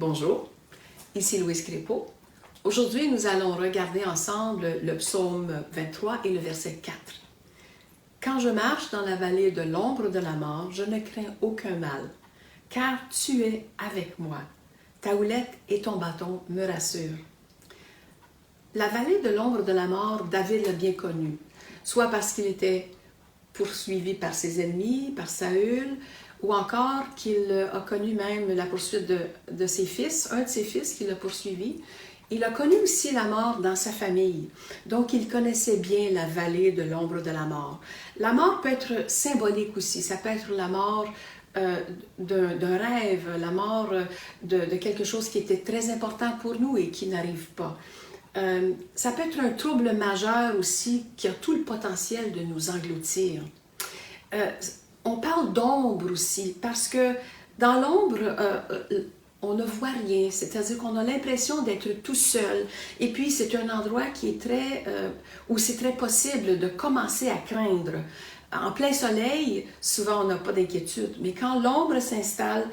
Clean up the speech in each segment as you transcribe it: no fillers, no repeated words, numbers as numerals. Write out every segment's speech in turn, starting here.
Bonjour, ici Louise Crépeau. Aujourd'hui, nous allons regarder ensemble le psaume 23 et le verset 4. Quand je marche dans la vallée de l'ombre de la mort, je ne crains aucun mal, car tu es avec moi. Ta houlette et ton bâton me rassurent. La vallée de l'ombre de la mort, David l'a bien connue, soit parce qu'il était poursuivi par ses ennemis, par Saül, ou encore qu'il a connu même la poursuite de ses fils, un de ses fils qui l'a poursuivi. Il a connu aussi la mort dans sa famille, donc il connaissait bien la vallée de l'ombre de la mort. La mort peut être symbolique aussi, ça peut être la mort d'un rêve, la mort de quelque chose qui était très important pour nous et qui n'arrive pas. Ça peut être un trouble majeur aussi qui a tout le potentiel de nous engloutir. On parle d'ombre aussi parce que dans l'ombre, on ne voit rien, c'est-à-dire qu'on a l'impression d'être tout seul. Et puis, c'est un endroit qui est où c'est très possible de commencer à craindre. En plein soleil, souvent on n'a pas d'inquiétude, mais quand l'ombre s'installe,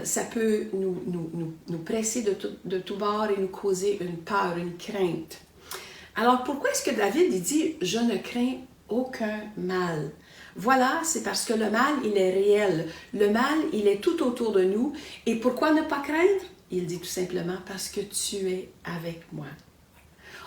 ça peut nous presser de tout bord et nous causer une peur, une crainte. Alors, pourquoi est-ce que David dit « Je ne crains aucun mal ». Voilà, c'est parce que le mal, il est réel. Le mal, il est tout autour de nous. Et pourquoi ne pas craindre? Il dit tout simplement « Parce que tu es avec moi ».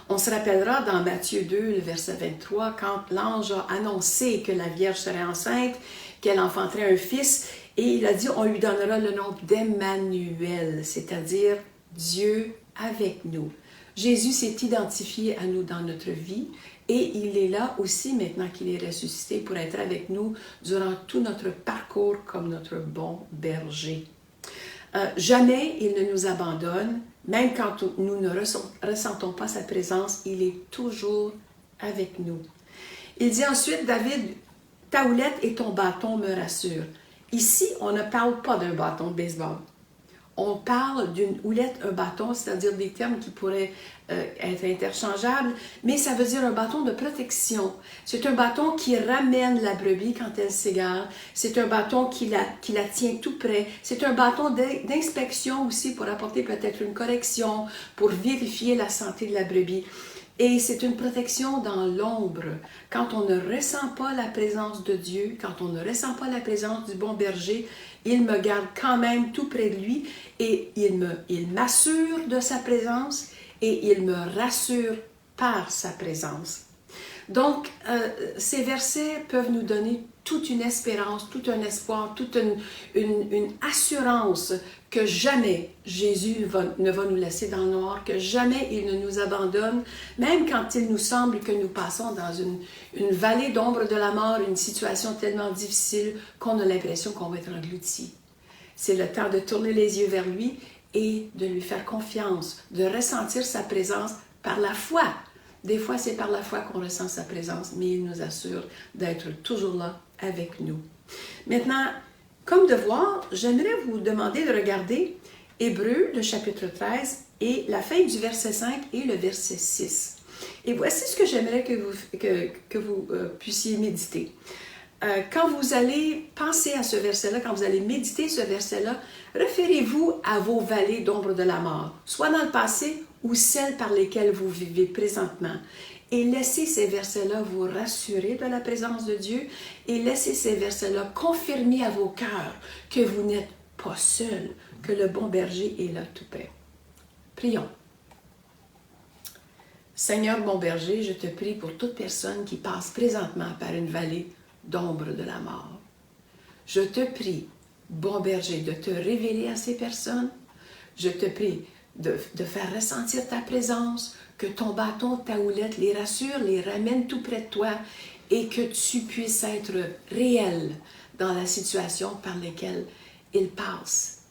On se rappellera dans Matthieu 2, le verset 23, quand l'ange a annoncé que la Vierge serait enceinte, qu'elle enfanterait un fils, et il a dit, on lui donnera le nom d'Emmanuel, c'est-à-dire Dieu avec nous. Jésus s'est identifié à nous dans notre vie et il est là aussi maintenant qu'il est ressuscité pour être avec nous durant tout notre parcours comme notre bon berger. Jamais il ne nous abandonne, même quand nous ne ressentons pas sa présence, il est toujours avec nous. Il dit ensuite, David, ta houlette et ton bâton me rassurent. Ici, on ne parle pas d'un bâton de baseball. On parle d'une houlette, un bâton, c'est-à-dire des termes qui pourraient être interchangeables, mais ça veut dire un bâton de protection. C'est un bâton qui ramène la brebis quand elle s'égare. C'est un bâton qui la tient tout près. C'est un bâton d'inspection aussi pour apporter peut-être une correction, pour vérifier la santé de la brebis. Et c'est une protection dans l'ombre. Quand on ne ressent pas la présence de Dieu, quand on ne ressent pas la présence du bon berger, il me garde quand même tout près de lui et il m'assure de sa présence et il me rassure par sa présence. Donc, ces versets peuvent nous donner toute une espérance, tout un espoir, toute une assurance que jamais Jésus ne va nous laisser dans le noir, que jamais il ne nous abandonne, même quand il nous semble que nous passons dans une vallée d'ombre de la mort, une situation tellement difficile qu'on a l'impression qu'on va être englouti. C'est le temps de tourner les yeux vers lui et de lui faire confiance, de ressentir sa présence par la foi. Des fois, c'est par la foi qu'on ressent sa présence, mais il nous assure d'être toujours là avec nous. Maintenant, comme devoir, j'aimerais vous demander de regarder Hébreux, le chapitre 13, et la fin du verset 5 et le verset 6. Et voici ce que j'aimerais que vous puissiez méditer. Quand vous allez penser à ce verset-là, quand vous allez méditer ce verset-là, référez-vous à vos vallées d'ombre de la mort, soit dans le passé ou celles par lesquelles vous vivez présentement. Et laissez ces versets-là vous rassurer de la présence de Dieu et laissez ces versets-là confirmer à vos cœurs que vous n'êtes pas seul, que le bon berger est là tout près. Prions. Seigneur bon berger, je te prie pour toute personne qui passe présentement par une vallée d'ombre de la mort. Je te prie, bon berger, de te révéler à ces personnes. Je te prie de faire ressentir ta présence, que ton bâton, ta houlette les rassure, les ramène tout près de toi et que tu puisses être réel dans la situation par laquelle ils passent.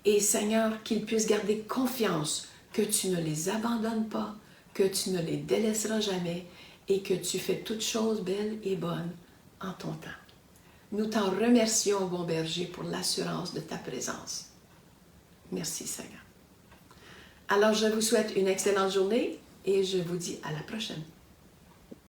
Et Seigneur, qu'ils puissent garder confiance que tu ne les abandonnes pas, que tu ne les délaisseras jamais et que tu fais toutes choses belles et bonnes en ton temps. Nous t'en remercions, bon berger, pour l'assurance de ta présence. Merci, Seigneur. Alors, je vous souhaite une excellente journée et je vous dis à la prochaine.